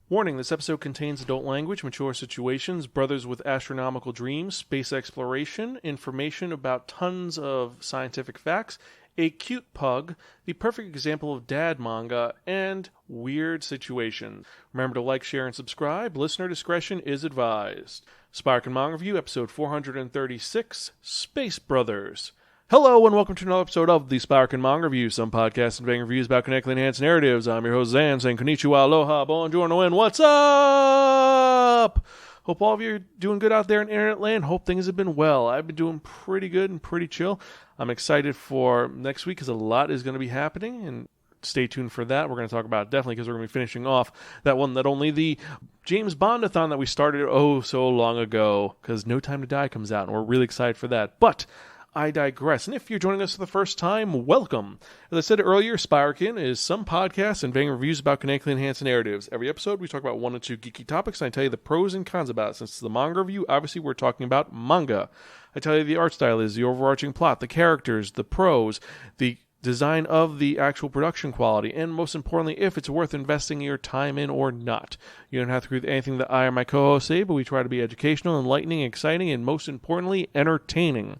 Warning, this episode contains adult language, mature situations, brothers with astronomical dreams, space exploration, information about tons of scientific facts, a cute pug, the perfect example of dad manga, and weird situations. Remember to like, share, and subscribe. Listener discretion is advised. Spiraken Manga Review, episode 436, Space Brothers. Hello and welcome to another episode of the Spiraken Manga Review, some podcasts and bang reviews about connecting enhanced narratives. I'm your host Zan, saying konnichiwa, aloha, bonjour, and what's up? Hope all of you are doing good out there in internet land. Hope things have been well. I've been doing pretty good and pretty chill. I'm excited for next week because a lot is going to be happening, and stay tuned for that. We're going to talk about it definitely because we're going to be finishing off that one, that only the James Bondathon that we started so long ago, because No Time to Die comes out, and we're really excited for that. But I digress. And if you're joining us for the first time, welcome. As I said earlier, Spiraken is some podcasts and vague reviews about connecting enhanced narratives. Every episode, we talk about one or two geeky topics, and I tell you the pros and cons about it. Since it's the manga review, obviously we're talking about manga. I tell you the art style is, the overarching plot, the characters, the pros, the design of the actual production quality, and most importantly, if it's worth investing your time in or not. You don't have to agree with anything that I or my co-hosts say, but we try to be educational, enlightening, exciting, and most importantly, entertaining.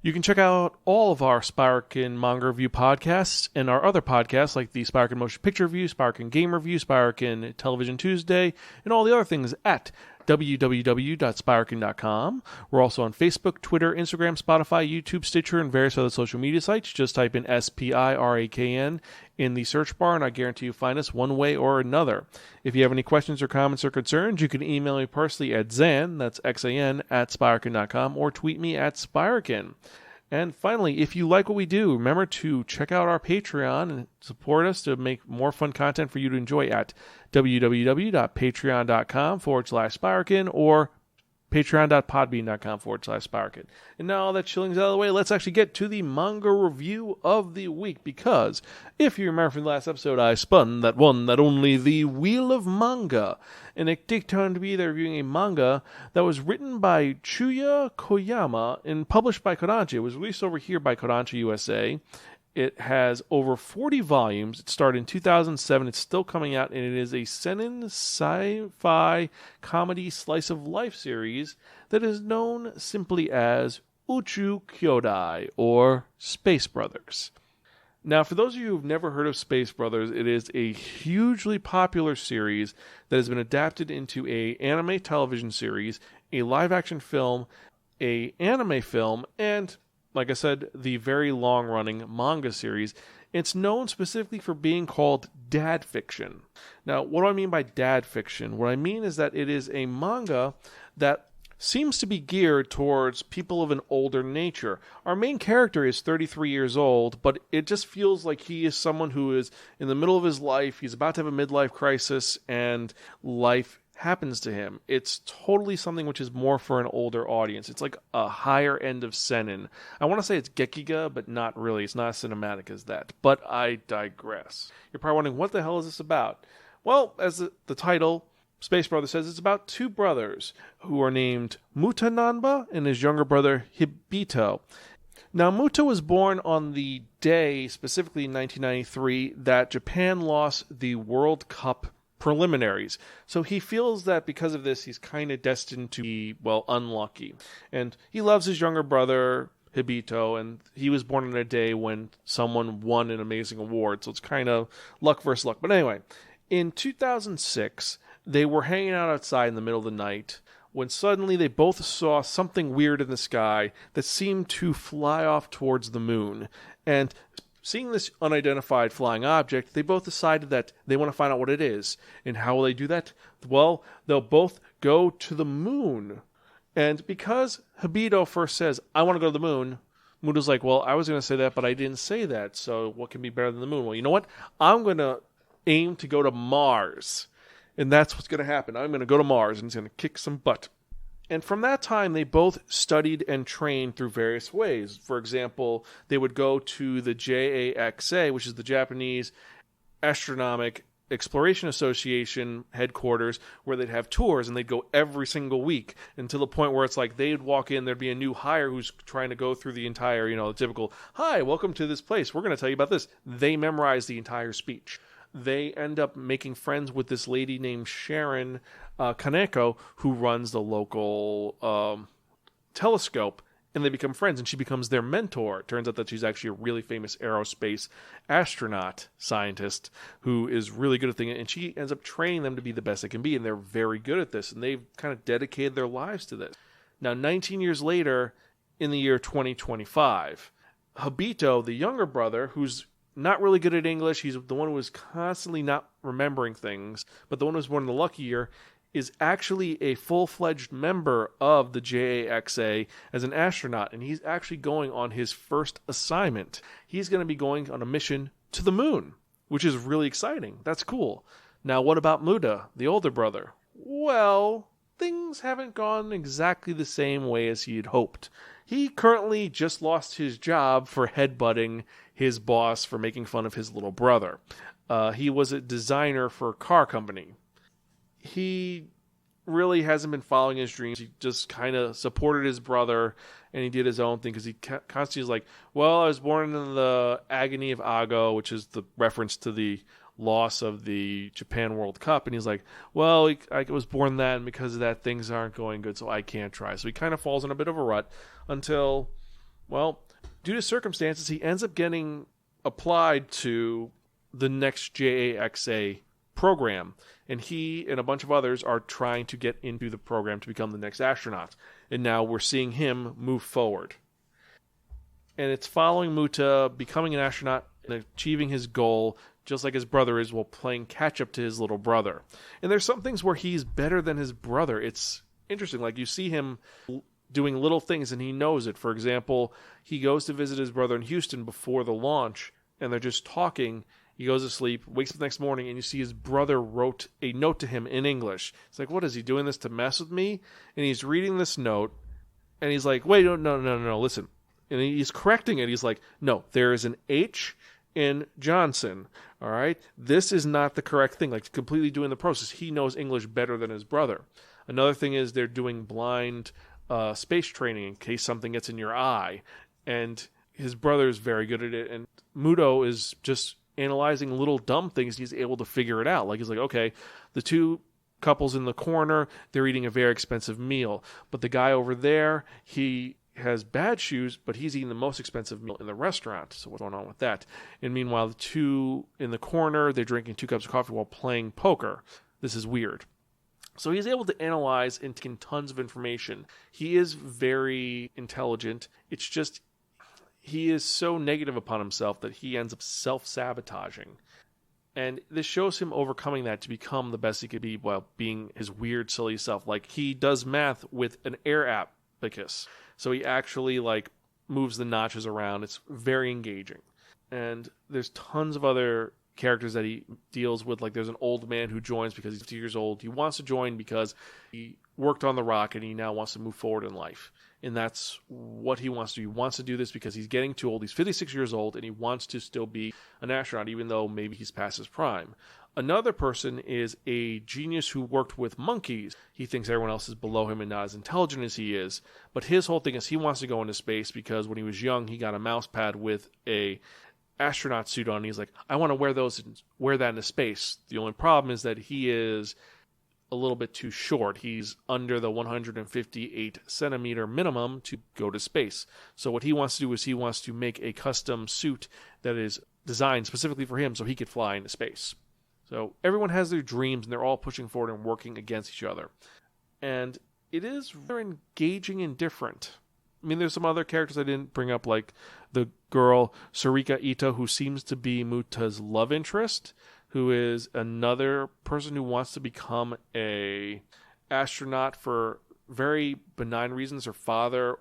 You can check out all of our Spiraken Manga Review podcasts and our other podcasts like the Spiraken Motion Picture Review, Spiraken Game Review, Spiraken Television Tuesday, and all the other things at www.spiraken.com. We're also on Facebook, Twitter, Instagram, Spotify, YouTube, Stitcher, and various other social media sites. Just type in SPIRAKN in the search bar, and I guarantee you'll find us one way or another. If you have any questions or comments or concerns, you can email me personally at Zan, that's Xan, at Spiraken.com, or tweet me at Spiraken. And finally, if you like what we do, remember to check out our Patreon and support us to make more fun content for you to enjoy at www.patreon.com/Spiraken or patreon.podbean.com/Spiraken. And now all that chilling's out of the way, let's actually get to the manga review of the week, because if you remember from the last episode, I spun that one, that only, the Wheel of Manga, and it did turn to be there reviewing a manga that was written by Chuya Koyama and published by Kodansha. It was released over here by Kodansha USA. It has over 40 volumes. It started in 2007. It's still coming out, and it is a seinen sci-fi comedy slice of life series that is known simply as Ucchu Kyodai, or Space Brothers. Now, for those of you who've never heard of Space Brothers, it is a hugely popular series that has been adapted into a anime television series, a live-action film, a anime film, and, like I said, the very long-running manga series. It's known specifically for being called dad fiction. Now, what do I mean by dad fiction? What I mean is that it is a manga that seems to be geared towards people of an older nature. Our main character is 33 years old, but it just feels like he is someone who is in the middle of his life. He's about to have a midlife crisis, and life happens to him. It's totally something which is more for an older audience. It's like a higher end of seinen. I want to say it's Gekiga, but not really. It's not as cinematic as that. But I digress. You're probably wondering, what the hell is this about? Well, as the title, Space Brothers, says, it's about two brothers who are named Muta Nanba and his younger brother Hibito. Now, Muta was born on the day, specifically in 1993, that Japan lost the World Cup preliminaries. So he feels that because of this, he's kind of destined to be, well, unlucky. And he loves his younger brother, Hibito, and he was born on a day when someone won an amazing award. So it's kind of luck versus luck. But anyway, in 2006, they were hanging out outside in the middle of the night when suddenly they both saw something weird in the sky that seemed to fly off towards the moon. And seeing this unidentified flying object, they both decided that they want to find out what it is. And how will they do that? Well, they'll both go to the moon. And because Hibito first says, I want to go to the moon, Muta's like, well, I was going to say that, but I didn't say that. So what can be better than the moon? Well, you know what? I'm going to aim to go to Mars. And that's what's going to happen. I'm going to go to Mars, and it's going to kick some butt. And from that time, they both studied and trained through various ways. For example, they would go to the JAXA, which is the Japanese Astronomic Exploration Association headquarters, where they'd have tours, and they'd go every single week until the point where it's like they'd walk in, there'd be a new hire who's trying to go through the entire, the typical, hi, welcome to this place. We're going to tell you about this. They memorize the entire speech. they end up making friends with this lady named Sharon Kaneko, who runs the local telescope, and they become friends, and she becomes their mentor. It turns out that she's actually a really famous aerospace astronaut scientist who is really good at things, and she ends up training them to be the best they can be, and they're very good at this, and they've kind of dedicated their lives to this. Now, 19 years later, in the year 2025, Habito, the younger brother, who's not really good at English, he's the one who was constantly not remembering things, but the one who was born in the lucky year, is actually a full-fledged member of the JAXA as an astronaut, and he's actually going on his first assignment. He's going to be going on a mission to the moon, which is really exciting. That's cool. Now, what about Muda, the older brother? Well, things haven't gone exactly the same way as he had hoped. He currently just lost his job for headbutting his boss for making fun of his little brother. He was a designer for a car company. He really hasn't been following his dreams. He just kind of supported his brother, and he did his own thing because he constantly is like, well, I was born in the agony of Ago, which is the reference to the loss of the Japan World Cup. And he's like, well, I was born then, and because of that, things aren't going good, so I can't try. So he kind of falls in a bit of a rut until, well, due to circumstances, he ends up getting applied to the next JAXA program, and he and a bunch of others are trying to get into the program to become the next astronaut. And now we're seeing him move forward. And it's following Muta becoming an astronaut and achieving his goal, just like his brother is, while playing catch-up to his little brother. And there's some things where he's better than his brother. It's interesting. Like, you see him doing little things, and he knows it. For example, he goes to visit his brother in Houston before the launch, and they're just talking. He goes to sleep, wakes up the next morning, and you see his brother wrote a note to him in English. It's like, what, is he doing this to mess with me? And he's reading this note, and he's like, wait, no, listen. And he's correcting it. He's like, no, there is an H in Johnson, all right? This is not the correct thing, like completely doing the process. He knows English better than his brother. Another thing is they're doing blind space training in case something gets in your eye, and his brother is very good at it, and Muto is just analyzing little dumb things. He's able to figure it out. Like, he's like, okay, the two couples in the corner, they're eating a very expensive meal, but the guy over there, he has bad shoes, but he's eating the most expensive meal in the restaurant. So what's going on with that? And meanwhile, the two in the corner, they're drinking 2 cups of coffee while playing poker. This is weird. So he's able to analyze and take in tons of information. He is very intelligent. It's just he is so negative upon himself that he ends up self-sabotaging. And this shows him overcoming that to become the best he could be while being his weird, silly self. Like, he does math with an air abacus. So he actually, like, moves the notches around. It's very engaging. And there's tons of other characters that he deals with. Like, there's an old man who joins because he's 50 years old. He wants to join because he worked on the rocket and he now wants to move forward in life. And that's what he wants to do. He wants to do this because he's getting too old. He's 56 years old, and he wants to still be an astronaut, even though maybe he's past his prime. Another person is a genius who worked with monkeys. He thinks everyone else is below him and not as intelligent as he is. But his whole thing is he wants to go into space because when he was young, he got a mouse pad with a astronaut suit on. And he's like, I want to wear that into space. The only problem is that he is a little bit too short. He's under the 158 centimeter minimum to go to space. So what he wants to do is he wants to make a custom suit that is designed specifically for him so he could fly into space. So everyone has their dreams, and they're all pushing forward and working against each other. And it is very engaging and different. I mean, there's some other characters I didn't bring up, like the girl Sarika Ito, who seems to be Muta's love interest, who is another person who wants to become a astronaut for very benign reasons. Her father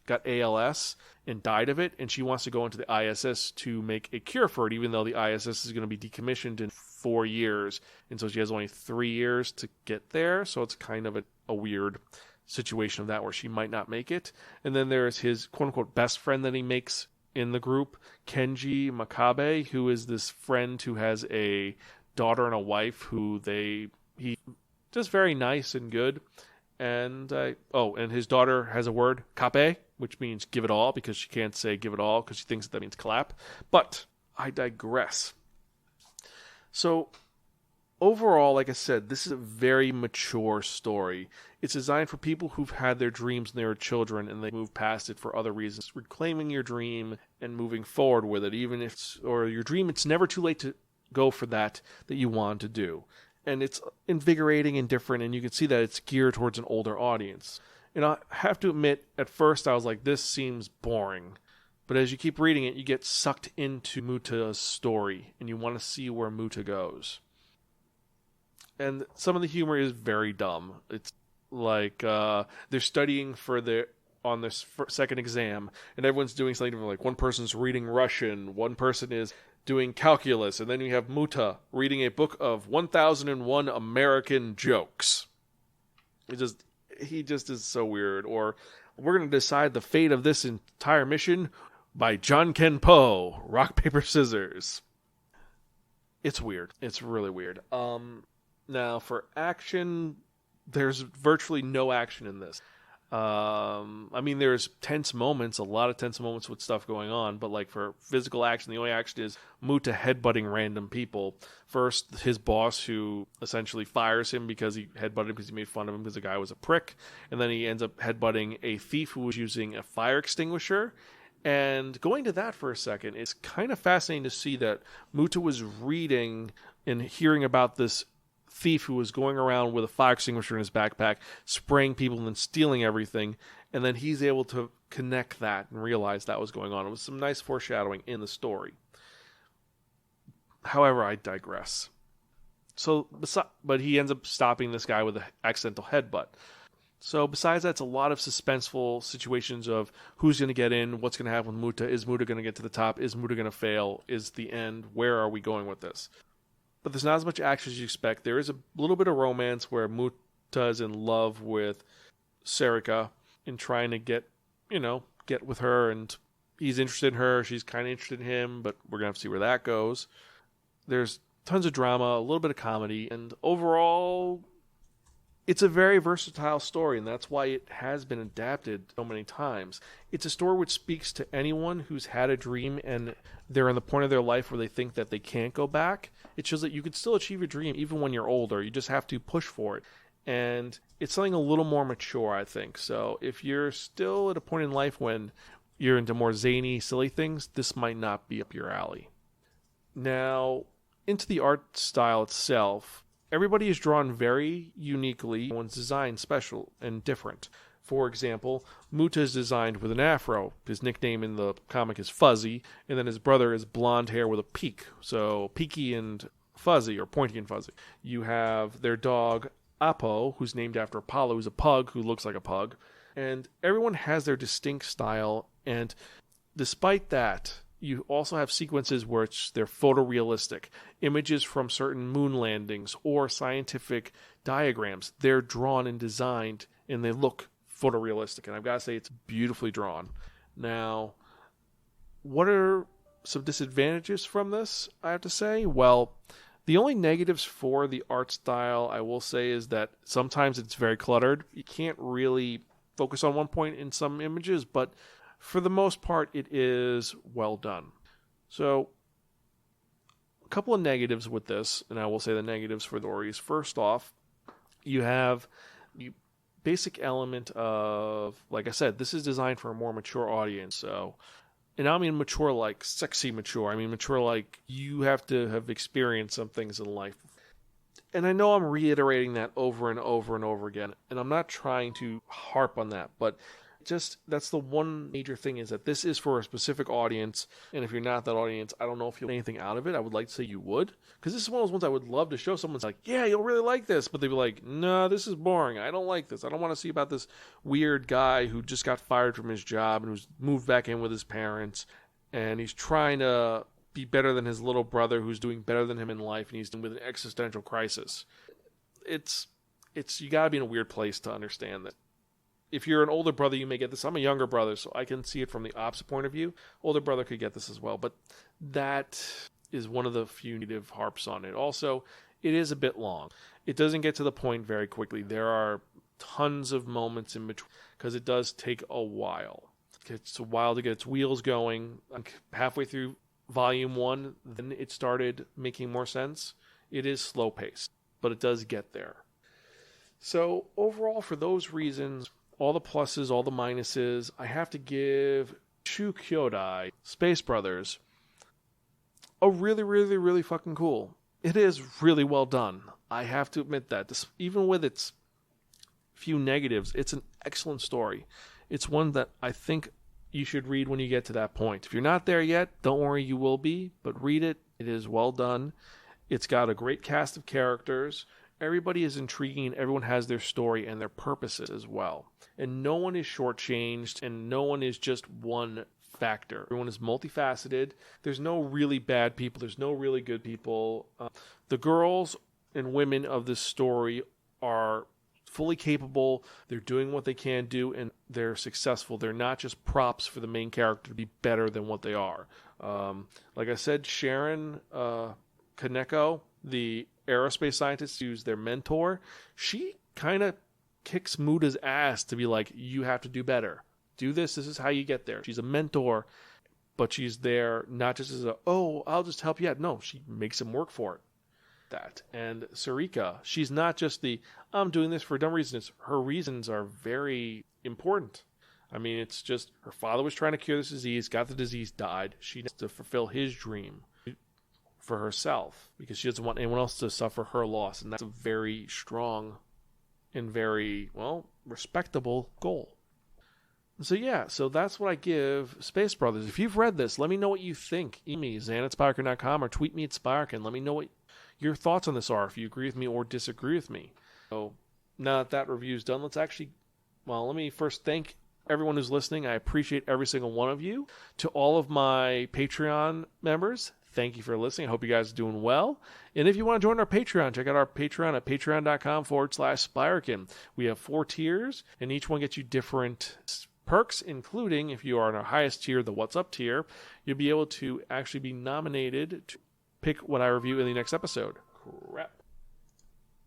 got ALS and died of it, and she wants to go into the ISS to make a cure for it, even though the ISS is going to be decommissioned in 4 years, and so she has only 3 years to get there. So it's kind of a weird situation of that where she might not make it. And then there's his quote-unquote best friend that he makes in the group, Kenji Makabe, who is this friend who has a daughter and a wife who he just very nice and good. And and his daughter has a word, kape, which means give it all, because she can't say give it all because she thinks that means clap. But I digress. So overall, like I said, this is a very mature story. It's designed for people who've had their dreams when they were children and they move past it for other reasons. Reclaiming your dream and moving forward with it, even if it's, or your dream, it's never too late to go for that you want to do. And it's invigorating and different, and you can see that it's geared towards an older audience. And I have to admit, at first I was like, this seems boring. But as you keep reading it, you get sucked into Muta's story, and you want to see where Muta goes. And some of the humor is very dumb. It's like they're studying on their second exam, and everyone's doing something like one person's reading Russian, one person is doing calculus, and then you have Muta reading a book of 1001 American jokes. He just is so weird. Or we're going to decide the fate of this entire mission by John Ken Poe, rock, paper, scissors. It's weird. It's really weird. Now, for action, there's virtually no action in this. I mean, there's tense moments, a lot of tense moments with stuff going on, but like for physical action, the only action is Muta headbutting random people. First, his boss, who essentially fires him because he headbutted him because he made fun of him because the guy was a prick, and then he ends up headbutting a thief who was using a fire extinguisher. And going to that for a second, it's kind of fascinating to see that Muta was reading and hearing about this thief who was going around with a fire extinguisher in his backpack, spraying people and then stealing everything, and then he's able to connect that and realize that was going on. It was some nice foreshadowing in the story. However, I digress. But he ends up stopping this guy with an accidental headbutt. So besides that, it's a lot of suspenseful situations of who's going to get in, what's going to happen with Muta, is Muta going to get to the top, is Muta going to fail, is the end, where are we going with this? But there's not as much action as you expect. There is a little bit of romance where Muta is in love with Sarika and trying to get with her, and he's interested in her, she's kind of interested in him, but we're going to have to see where that goes. There's tons of drama, a little bit of comedy, and overall, it's a very versatile story, and that's why it has been adapted so many times. It's a story which speaks to anyone who's had a dream and they're in the point of their life where they think that they can't go back. It shows that you can still achieve your dream even when you're older. You just have to push for it. And it's something a little more mature, I think. So if you're still at a point in life when you're into more zany, silly things, this might not be up your alley. Now, into the art style itself, everybody is drawn very uniquely. Everyone's designed special and different. For example, Muta is designed with an afro. His nickname in the comic is Fuzzy, and then his brother is blonde hair with a peak. So peaky and fuzzy, or pointy and fuzzy. You have their dog, Apo, who's named after Apollo, who's a pug who looks like a pug. And everyone has their distinct style, and despite that, you also have sequences where they're photorealistic. Images from certain moon landings or scientific diagrams, they're drawn and designed, and they look photorealistic. And I've got to say, it's beautifully drawn. Now, what are some disadvantages from this, I have to say? Well, the only negatives for the art style, I will say, is that sometimes it's very cluttered. You can't really focus on one point in some images, but for the most part, it is well done. So, a couple of negatives with this, and I will say the negatives for the stories. First off, you have the basic element of, like I said, this is designed for a more mature audience. So, and I don't mean mature like sexy mature. I mean mature like you have to have experienced some things in life. And I know I'm reiterating that over and over and over again, and I'm not trying to harp on that, but just that's the one major thing, is that this is for a specific audience, and if you're not that audience, I don't know if you'll get anything out of it. I would like to say you would, because this is one of those ones I would love to show someone's like, yeah, you'll really like this, but they'd be like, no, this is boring, I don't like this, I don't want to see about this weird guy who just got fired from his job and who's moved back in with his parents, and he's trying to be better than his little brother who's doing better than him in life, and he's dealing with an existential crisis. It's you gotta be in a weird place to understand that. If you're an older brother, you may get this. I'm a younger brother, so I can see it from the opposite point of view. Older brother could get this as well, but that is one of the few negative harps on it. Also, it is a bit long. It doesn't get to the point very quickly. There are tons of moments in between, because it does take a while. It's a while to get its wheels going. Halfway through Volume 1, then it started making more sense. It is slow-paced, but it does get there. So overall, for those reasons, all the pluses, all the minuses, I have to give Ucchu Kyodai, Space Brothers, a really, really, really fucking cool. It is really well done. I have to admit that. Even with its few negatives, it's an excellent story. It's one that I think you should read when you get to that point. If you're not there yet, don't worry, you will be, but read it. It is well done. It's got a great cast of characters. Everybody is intriguing. Everyone has their story and their purposes as well. And no one is shortchanged, and no one is just one factor. Everyone is multifaceted. There's no really bad people. There's no really good people. The girls and women of this story are fully capable. They're doing what they can do, and they're successful. They're not just props for the main character to be better than what they are. Like I said, Sharon Kaneko, the aerospace scientist who's their mentor, she kind of kicks Muda's ass to be like, you have to do better. Do this. This is how you get there. She's a mentor, but she's there not just as I'll just help you out. No, she makes him work for it. That. And Sarika, she's not just I'm doing this for a dumb reason. Her reasons are very important. I mean, it's just her father was trying to cure this disease, got the disease, died. She needs to fulfill his dream for herself because she doesn't want anyone else to suffer her loss. And that's a very strong and very, respectable goal. So that's what I give Space Brothers. If you've read this, let me know what you think. Email me, zan@spiraken.com, or tweet me at Spiraken. Let me know what your thoughts on this are, if you agree with me or disagree with me. So now that review's done, let me first thank everyone who's listening. I appreciate every single one of you. To all of my Patreon members, thank you for listening. I hope you guys are doing well. And if you want to join our Patreon, check out our Patreon at patreon.com/Spiraken. We have 4 tiers, and each one gets you different perks, including, if you are in our highest tier, the What's Up tier, you'll be able to actually be nominated to pick what I review in the next episode. Crap.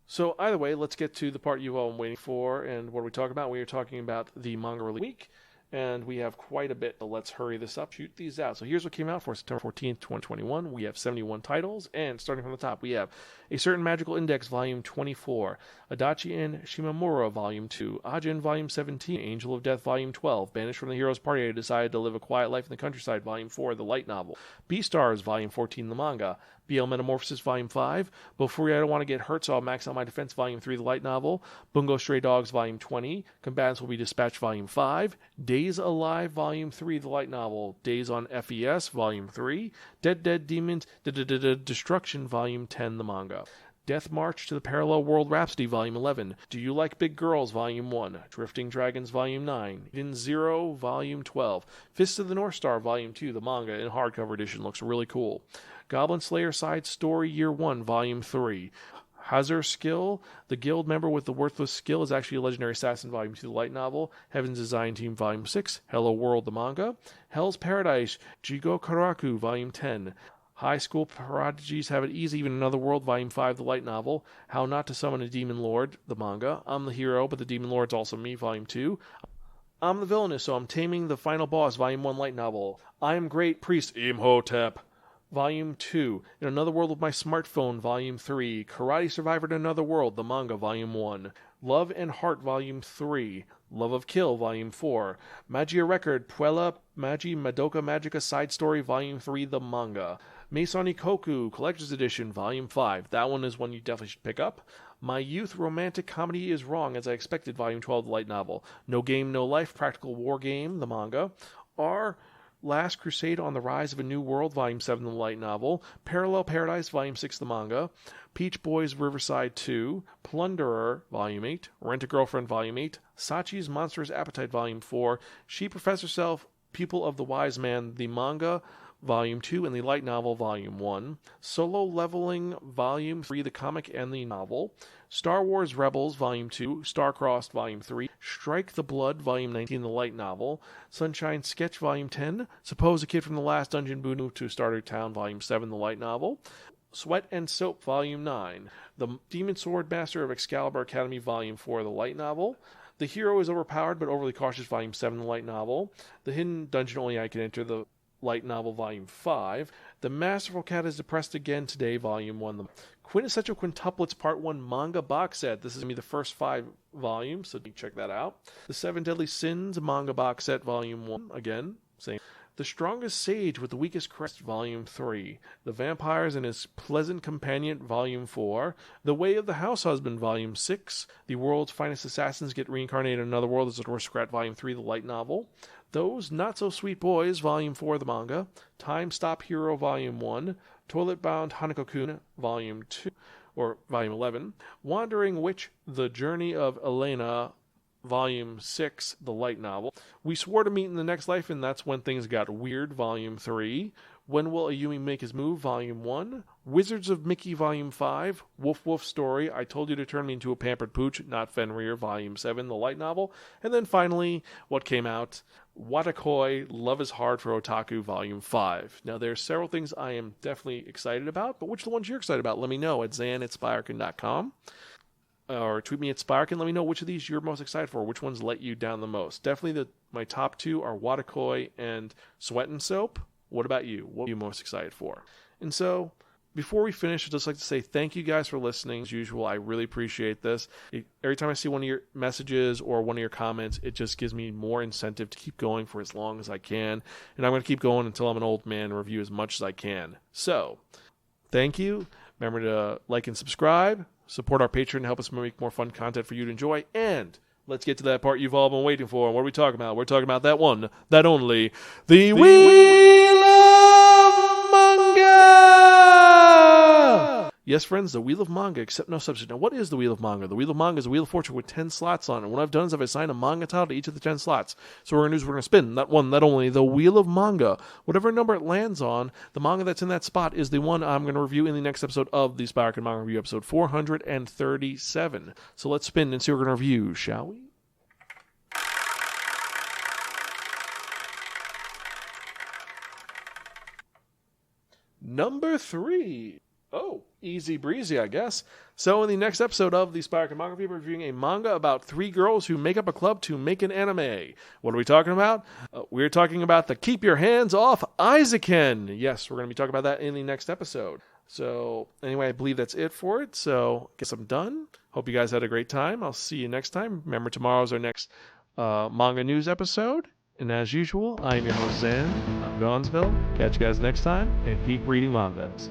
So either way, let's get to the part you've all been waiting for. And what are we talking about? We are talking about the manga release week. And we have quite a bit, so let's hurry this up, shoot these out. So here's what came out for September 14th, 2021. We have 71 titles, and starting from the top, we have A Certain Magical Index, Volume 24, Adachi and Shimamura, Volume 2, Ajin, Volume 17, Angel of Death, Volume 12, Banished from the Hero's Party, I Decided to Live a Quiet Life in the Countryside, Volume 4, the light novel, Beastars, Volume 14, the manga, BL Metamorphosis, Volume 5, Before I Don't Want to Get Hurt, So I'll Max Out My Defense, Volume 3, the light novel, Bungo Stray Dogs, Volume 20, Combatants Will Be Dispatched, Volume 5, Days Alive, Volume 3, the light novel, Days on FES, Volume 3, Dead Demons, Destruction, Volume 10, the manga, Death March to the Parallel World Rhapsody, Volume 11, Do You Like Big Girls, Volume 1, Drifting Dragons, Volume 9, Eden Zero, Volume 12, Fist of the North Star, Volume 2, the manga in hardcover edition, looks really cool, Goblin Slayer Side Story, Year 1, Volume 3, Hazur Skill, the guild member with the worthless skill is actually a legendary assassin, Volume 2, the light novel, Heaven's Design Team, Volume 6, Hello World, the manga, Hell's Paradise, Jigo Karaku, Volume 10, High School Prodigies Have It Easy, Even Another World, Volume 5, the light novel, How Not to Summon a Demon Lord, the manga, I'm the Hero, but the Demon Lord's also me, Volume 2, I'm the Villainous, so I'm Taming the Final Boss, Volume 1, light novel, I Am Great Priest, Imhotep, Volume 2, In Another World with My Smartphone, Volume 3, Karate Survivor in Another World, the manga, Volume 1, Love and Heart, Volume 3, Love of Kill, Volume 4, Magia Record, Puella Magi Madoka Magica Side Story, Volume 3, the manga, Meisoni Koku, Collector's Edition, Volume 5, that one is one you definitely should pick up, My Youth Romantic Comedy Is Wrong As I Expected, Volume 12, the light novel, No Game, No Life, Practical War Game, the manga, Last Crusade on the Rise of a New World, Volume 7, the light novel, Parallel Paradise, Volume 6, the manga, Peach Boys Riverside 2, Plunderer, Volume 8, Rent a Girlfriend, Volume 8, Sachi's Monstrous Appetite, Volume 4, She Professor Self, Pupil of the Wise Man, the manga, Volume 2, and the light novel, Volume 1, Solo Leveling, Volume 3, the comic and the novel, Star Wars Rebels, Volume 2, Star-Crossed, Volume 3, Strike the Blood, Volume 19, the light novel, Sunshine Sketch, Volume 10, Suppose a Kid from the Last Dungeon Bunu to Starter Town, Volume 7, the light novel, Sweat and Soap, Volume 9, The Demon Sword Master of Excalibur Academy, Volume 4, the light novel, The Hero is Overpowered but Overly Cautious, Volume 7, the light novel, The Hidden Dungeon Only I Can Enter, the light novel, Volume 5. The Masterful Cat is Depressed Again Today, Volume 1. The Quintessential Quintuplets Part 1 manga box set. This is going to be the first 5 volumes, so you can check that out. The 7 Deadly Sins manga box set, Volume 1. Again, same. The Strongest Sage with the Weakest Crest, Volume 3. The Vampires and His Pleasant Companion, Volume 4. The Way of the House Husband, Volume 6. The World's Finest Assassins Get Reincarnated in Another World as an Aristocrat, Volume 3, the light novel. Those Not So Sweet Boys, Volume 4, the manga. Time Stop Hero, Volume 1. Toilet Bound Hanako-kun, Volume 2, or Volume 11. Wandering Witch, The Journey of Elena, Volume 6, the light novel. We Swore to Meet in the Next Life, and That's When Things Got Weird, Volume 3. When Will Ayumi Make His Move, Volume 1. Wizards of Mickey, Volume 5. Woof Woof Story, I Told You to Turn Me Into a Pampered Pooch, Not Fenrir, Volume 7, the light novel. And then finally, what came out, Watakoi, Love is Hard for Otaku, Volume 5. Now, there are several things I am definitely excited about, but which are the ones you're excited about? Let me know at zan@spiraken.com. Or tweet me at Spiraken. Let me know which of these you're most excited for. Which ones let you down the most. Definitely my top 2 are Watakoi and Sweat and Soap. What about you? What are you most excited for? And so, before we finish, I'd just like to say thank you guys for listening. As usual, I really appreciate this. Every time I see one of your messages or one of your comments, it just gives me more incentive to keep going for as long as I can. And I'm going to keep going until I'm an old man and review as much as I can. So, thank you. Remember to like and subscribe. Support our Patreon and help us make more fun content for you to enjoy. And let's get to that part you've all been waiting for. What are we talking about? We're talking about that one, that only, the Wheel of Manga! Yes, friends, the Wheel of Manga, except no substitute. Now, what is the Wheel of Manga? The Wheel of Manga is a Wheel of Fortune with 10 slots on it. And what I've done is I've assigned a manga title to each of the 10 slots. So what we're going to do is we're going to spin that one, that only, the Wheel of Manga. Whatever number it lands on, the manga that's in that spot is the one I'm going to review in the next episode of the Spiraken Manga Review, episode 437. So let's spin and see what we're going to review, shall we? Number 3. Oh, easy breezy, I guess. So in the next episode of the Spiraken Manga Review, we're reviewing a manga about 3 girls who make up a club to make an anime. What are we talking about? We're talking about the Keep Your Hands Off Aizaken. Yes, we're going to be talking about that in the next episode. So anyway, I believe that's it for it. So I guess I'm done. Hope you guys had a great time. I'll see you next time. Remember, tomorrow's our next manga news episode. And as usual, I am your host, Zan. I'm Gonzville. Catch you guys next time, and keep reading mangas.